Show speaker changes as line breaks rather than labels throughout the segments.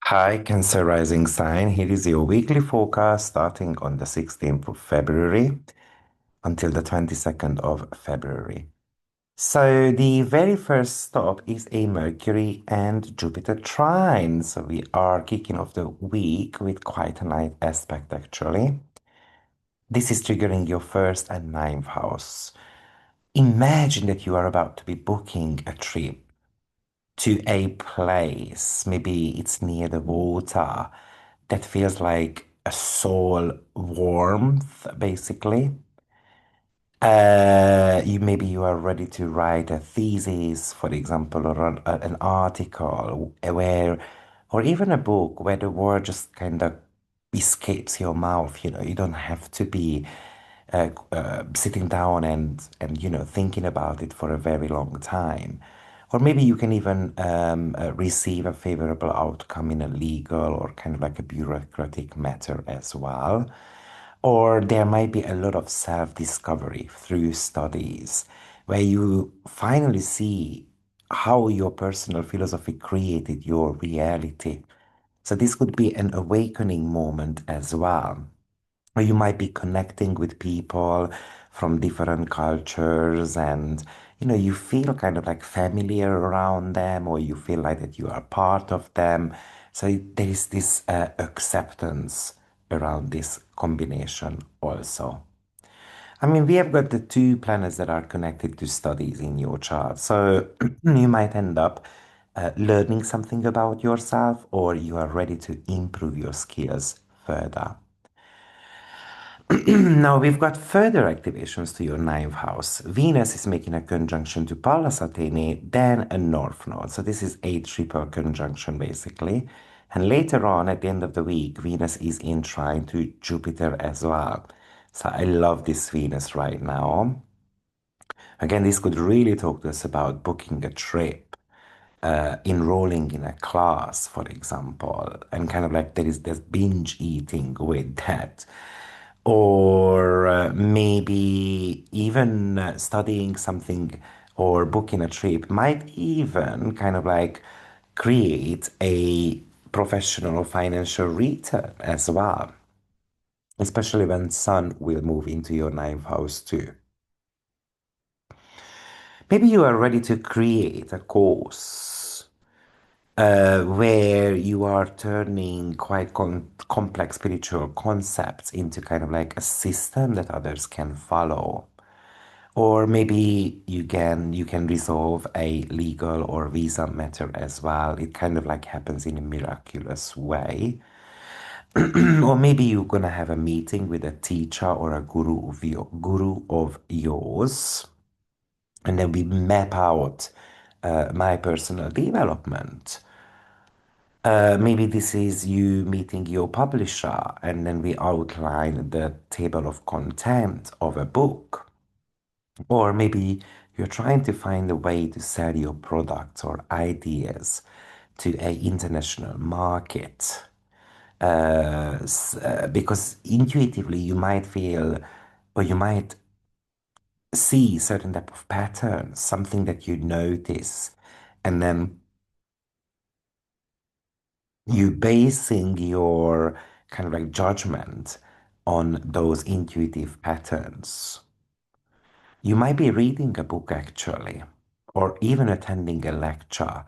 Hi, Cancer Rising Sign. Here is your weekly forecast starting on the 16th of February until the 22nd of February. So, the very first stop is a Mercury and Jupiter trine. So, we are kicking off the week with quite a nice aspect, actually. This is triggering your first and ninth house. Imagine that you are about to be booking a trip to a place, maybe it's near the water, that feels like a soul warmth, basically. You maybe you are ready to write a thesis, for example, or an article where, or even a book where the word just kind of escapes your mouth. You don't have to be sitting down and thinking about it for a very long time. Or maybe you can even receive a favorable outcome in a legal or kind of like a bureaucratic matter as well. Or there might be a lot of self-discovery through studies where you finally see how your personal philosophy created your reality. So this could be an awakening moment as well. Or you might be connecting with people from different cultures and you feel kind of like familiar around them, or you feel like that you are part of them. So there is this acceptance around this combination also. I mean, we have got the two planets that are connected to studies in your chart. So you might end up learning something about yourself, or you are ready to improve your skills further. Now we've got further activations to your ninth house. Venus is making a conjunction to Pallas Athene, then a North Node. So this is a triple conjunction basically. And later on, at the end of the week, Venus is in trine to Jupiter as well. So I love this Venus right now. Again, this could really talk to us about booking a trip, enrolling in a class, for example, and kind of like there is this binge eating with that. Or maybe even studying something or booking a trip might even kind of like create a professional or financial return as well, especially when Sun will move into your ninth house too. Maybe you are ready to create a course where you are turning quite complex spiritual concepts into kind of like a system that others can follow. Or maybe you can resolve a legal or visa matter as well. It kind of like happens in a miraculous way. Or maybe you're gonna have a meeting with a teacher or a guru of yours, and then we map out my personal development. Maybe this is you meeting your publisher, and then we outline the table of content of a book. Or maybe you're trying to find a way to sell your products or ideas to a international market. Because intuitively you might feel, or you might see certain type of patterns, something that you notice, and then you basing your kind of like judgment on those intuitive patterns. You might be reading a book actually, or even attending a lecture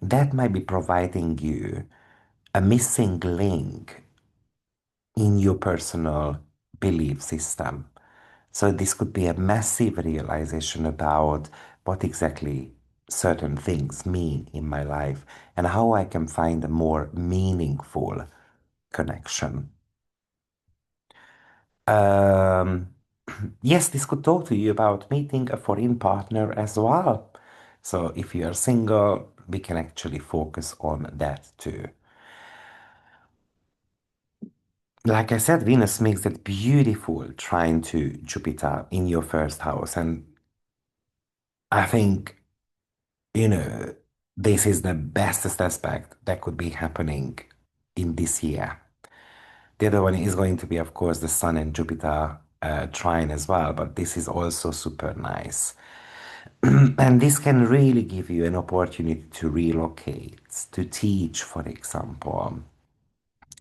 that might be providing you a missing link in your personal belief system. So this could be a massive realization about what exactly certain things mean in my life and how I can find a more meaningful connection. Um, yes, this could talk to you about meeting a foreign partner as well. So if you are single, we can actually focus on that too. Like I said, Venus makes that beautiful trine to Jupiter in your first house. And I think, you know, this is the bestest aspect that could be happening in this year. The other one is going to be, of course, the Sun and Jupiter trine as well, but this is also super nice. And this can really give you an opportunity to relocate, to teach, for example.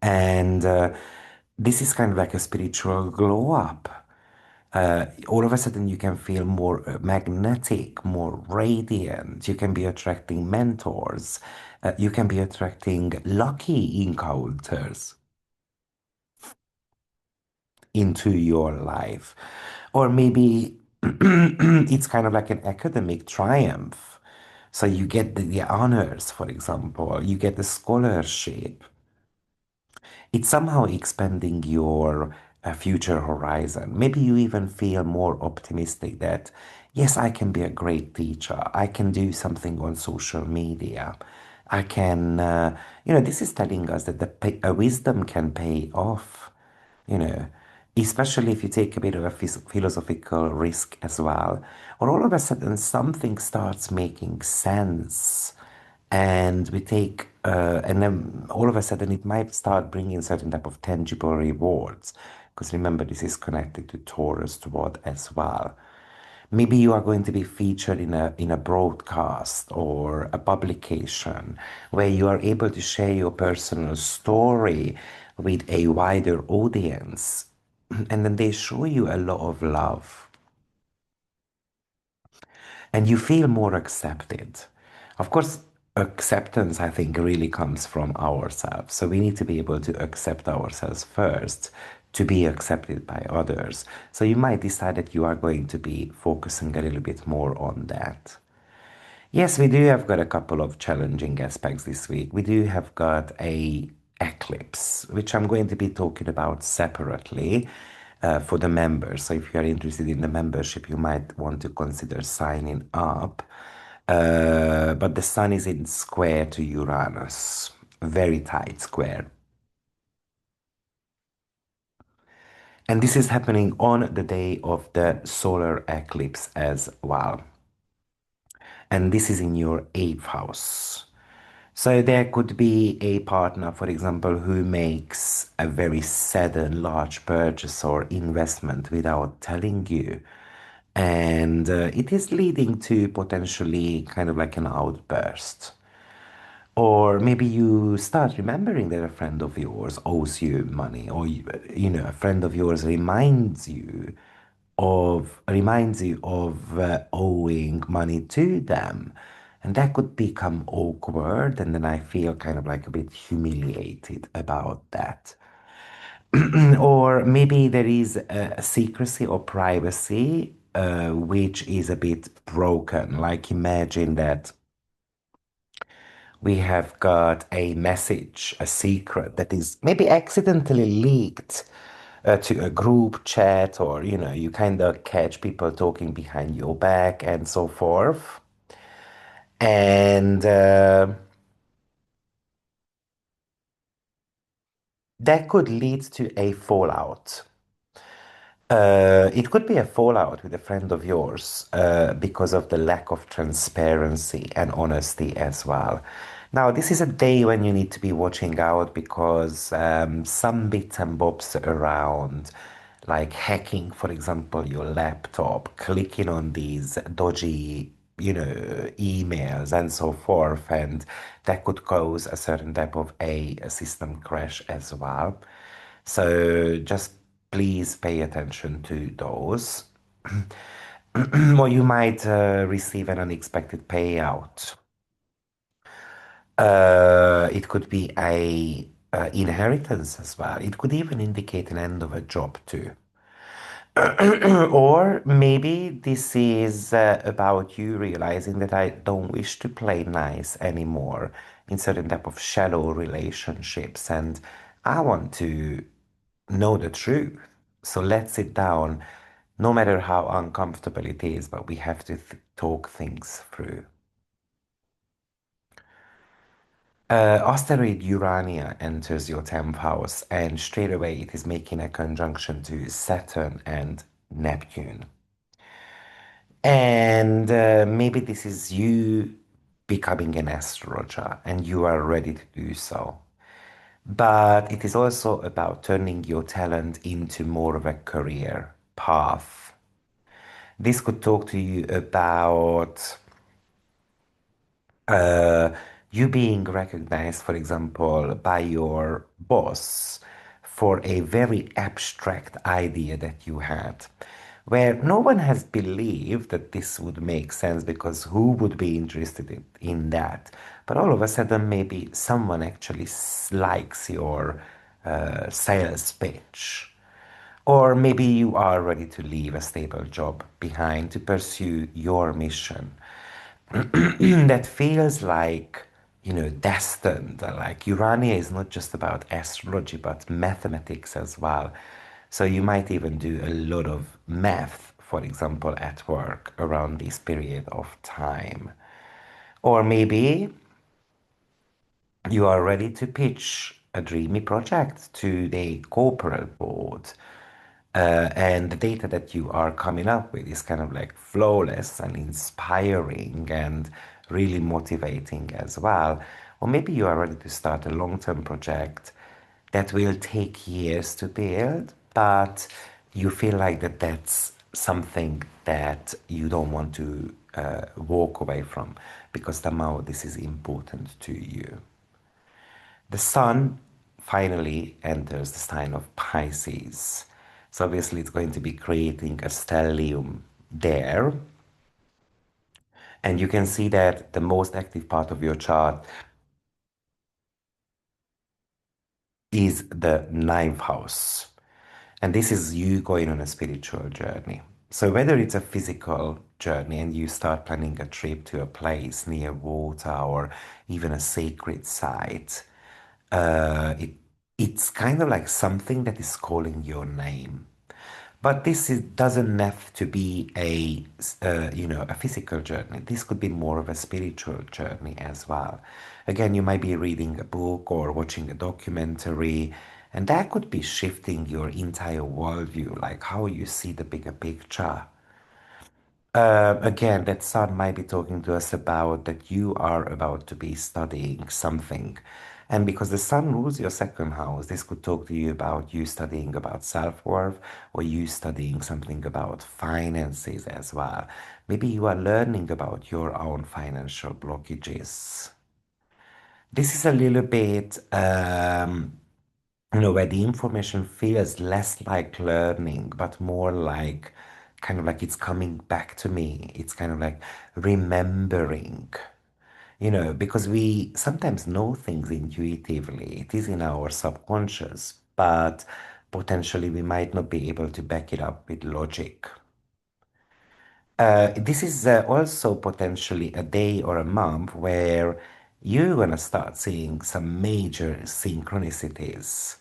And this is kind of like a spiritual glow up. All of a sudden, you can feel more magnetic, more radiant. You can be attracting mentors. You can be attracting lucky encounters into your life. Or maybe it's kind of like an academic triumph. So you get the honors, for example, you get the scholarship. It's somehow expanding your future horizon. Maybe you even feel more optimistic that, yes, I can be a great teacher. I can do something on social media. I can, this is telling us that wisdom can pay off, you know, especially if you take a bit of a philosophical risk as well. Or all of a sudden, something starts making sense and and then all of a sudden it might start bringing certain type of tangible rewards, because remember this is connected to Taurus toward as well. Maybe you are going to be featured in a broadcast or a publication where you are able to share your personal story with a wider audience, and then they show you a lot of love and you feel more accepted. Of course, acceptance, I think, really comes from ourselves. So we need to be able to accept ourselves first to be accepted by others. So you might decide that you are going to be focusing a little bit more on that. Yes, we do have got a couple of challenging aspects this week. We do have got a eclipse, which I'm going to be talking about separately for the members. So if you are interested in the membership, you might want to consider signing up. But the sun is in square to Uranus, very tight square. And this is happening on the day of the solar eclipse as well. And this is in your eighth house. So there could be a partner, for example, who makes a very sudden large purchase or investment without telling you. And it is leading to potentially kind of like an outburst. Or maybe you start remembering that a friend of yours owes you money, or a friend of yours reminds you of owing money to them. And that could become awkward, and then I feel kind of like a bit humiliated about that. Or maybe there is a secrecy or privacy which is a bit broken. Like imagine that we have got a message, a secret that is maybe accidentally leaked to a group chat, or you kind of catch people talking behind your back and so forth. And that could lead to a fallout. It could be a fallout with a friend of yours because of the lack of transparency and honesty as well. Now, this is a day when you need to be watching out because some bits and bobs around, like hacking, for example, your laptop, clicking on these dodgy, emails and so forth, and that could cause a certain type of a system crash as well. So just please pay attention to those. Or you might receive an unexpected payout. It could be a inheritance as well. It could even indicate an end of a job too. Or maybe this is about you realizing that I don't wish to play nice anymore in certain type of shallow relationships, and I want to know the truth. So let's sit down, no matter how uncomfortable it is, but we have to talk things through. Asteroid Urania enters your 10th house, and straight away it is making a conjunction to Saturn and Neptune. And maybe this is you becoming an astrologer, and you are ready to do so. But it is also about turning your talent into more of a career path. This could talk to you about uh, you being recognized, for example, by your boss for a very abstract idea that you had, where no one has believed that this would make sense because who would be interested in that? But all of a sudden, maybe someone actually likes your sales pitch. Or maybe you are ready to leave a stable job behind to pursue your mission. That feels like, destined. Like Urania is not just about astrology, but mathematics as well. So you might even do a lot of math, for example, at work around this period of time. Or maybe you are ready to pitch a dreamy project to the corporate board. And the data that you are coming up with is kind of like flawless and inspiring and really motivating as well. Or maybe you are ready to start a long-term project that will take years to build, but you feel like that's something that you don't want to walk away from because somehow this is important to you. The sun finally enters the sign of Pisces. So obviously it's going to be creating a stellium there. And you can see that the most active part of your chart is the ninth house. And this is you going on a spiritual journey. So whether it's a physical journey and you start planning a trip to a place near water or even a sacred site, it's kind of like something that is calling your name. But doesn't have to be a physical journey. This could be more of a spiritual journey as well. Again, you might be reading a book or watching a documentary, and that could be shifting your entire worldview, like how you see the bigger picture. Again, that sun might be talking to us about that you are about to be studying something. And because the sun rules your second house, this could talk to you about you studying about self-worth or you studying something about finances as well. Maybe you are learning about your own financial blockages. This is a little bit, where the information feels less like learning, but more like kind of like it's coming back to me. It's kind of like remembering, because we sometimes know things intuitively. It is in our subconscious, but potentially we might not be able to back it up with logic. This is also potentially a day or a month where you're gonna start seeing some major synchronicities.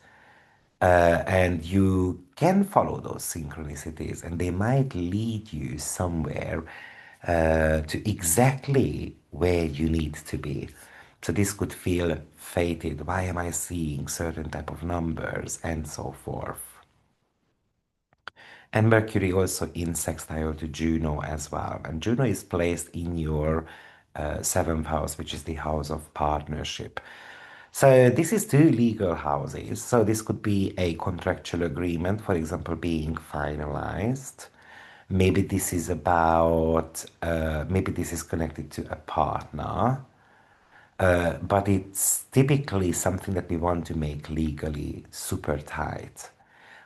And you can follow those synchronicities, and they might lead you somewhere to exactly where you need to be. So this could feel fated. Why am I seeing certain type of numbers and so forth? And Mercury also in sextile to Juno as well. And Juno is placed in your seventh house, which is the house of partnership. So this is two legal houses. So this could be a contractual agreement, for example, being finalized. Maybe this is maybe this is connected to a partner. But it's typically something that we want to make legally super tight.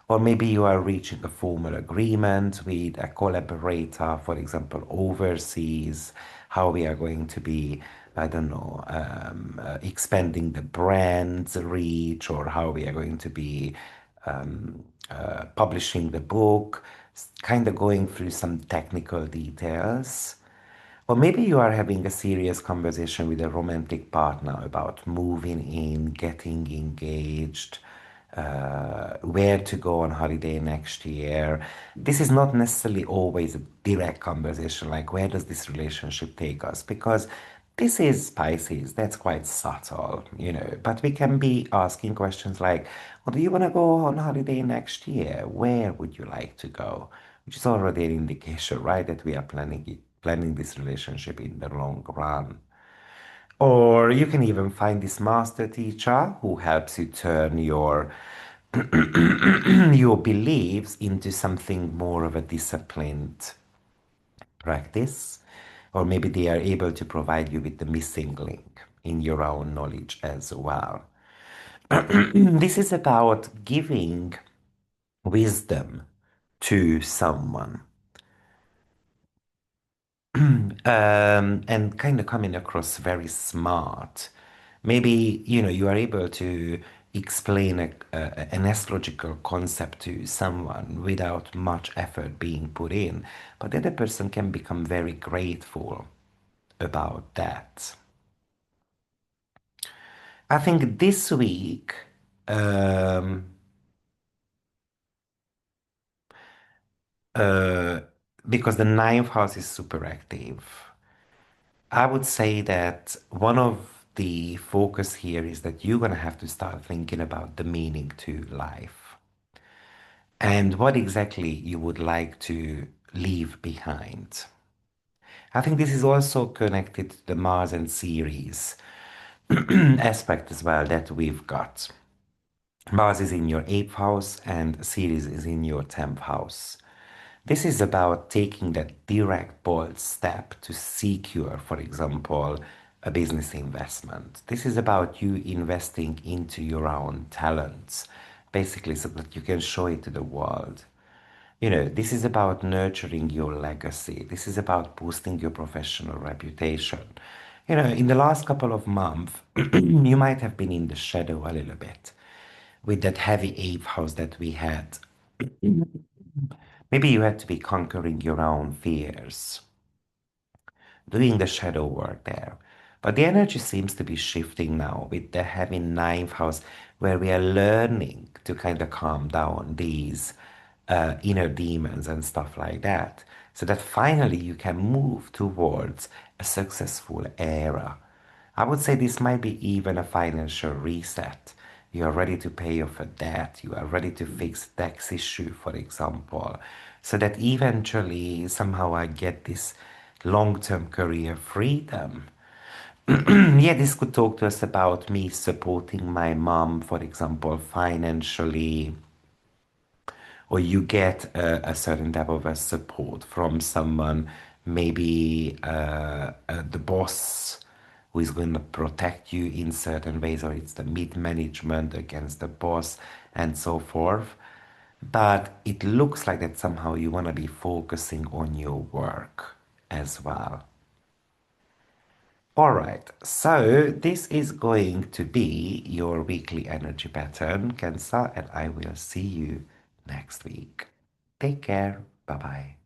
Or maybe you are reaching a formal agreement with a collaborator, for example, overseas, how we are going to be, I don't know, expanding the brand's reach, or how we are going to be publishing the book, kind of going through some technical details. Or maybe you are having a serious conversation with a romantic partner about moving in, getting engaged, where to go on holiday next year. This is not necessarily always a direct conversation, like where does this relationship take us? Because this is Pisces, that's quite subtle, But we can be asking questions like, well, do you want to go on holiday next year? Where would you like to go? Which is already an indication, right, that we are planning this relationship in the long run. Or you can even find this master teacher who helps you turn your your beliefs into something more of a disciplined. practice, or maybe they are able to provide you with the missing link in your own knowledge as well. This is about giving wisdom to someone, and kind of coming across very smart. Maybe, you are able to explain an astrological concept to someone without much effort being put in, but the other person can become very grateful about that. I think this week, um, uh, because the ninth house is super active, I would say that one of the focus here is that you're going to have to start thinking about the meaning to life and what exactly you would like to leave behind. I think this is also connected to the Mars and Ceres aspect as well that we've got. Mars is in your 8th house and Ceres is in your 10th house. This is about taking that direct, bold step to secure, for example, a business investment. This is about you investing into your own talents, basically, so that you can show it to the world. This is about nurturing your legacy. This is about boosting your professional reputation. In the last couple of months, you might have been in the shadow a little bit with that heavy eighth house that we had. Maybe you had to be conquering your own fears, doing the shadow work there. But the energy seems to be shifting now with the heavy ninth house, where we are learning to kind of calm down these inner demons and stuff like that, so that finally you can move towards a successful era. I would say this might be even a financial reset. You are ready to pay off a debt. You are ready to fix a tax issue, for example, so that eventually somehow I get this long-term career freedom. Yeah, this could talk to us about me supporting my mom, for example, financially, or you get a certain type of a support from someone, maybe the boss who is going to protect you in certain ways, or it's the mid management against the boss, and so forth. But it looks like that somehow you want to be focusing on your work as well. All right, so this is going to be your weekly energy pattern, Cancer, and I will see you next week. Take care. Bye bye.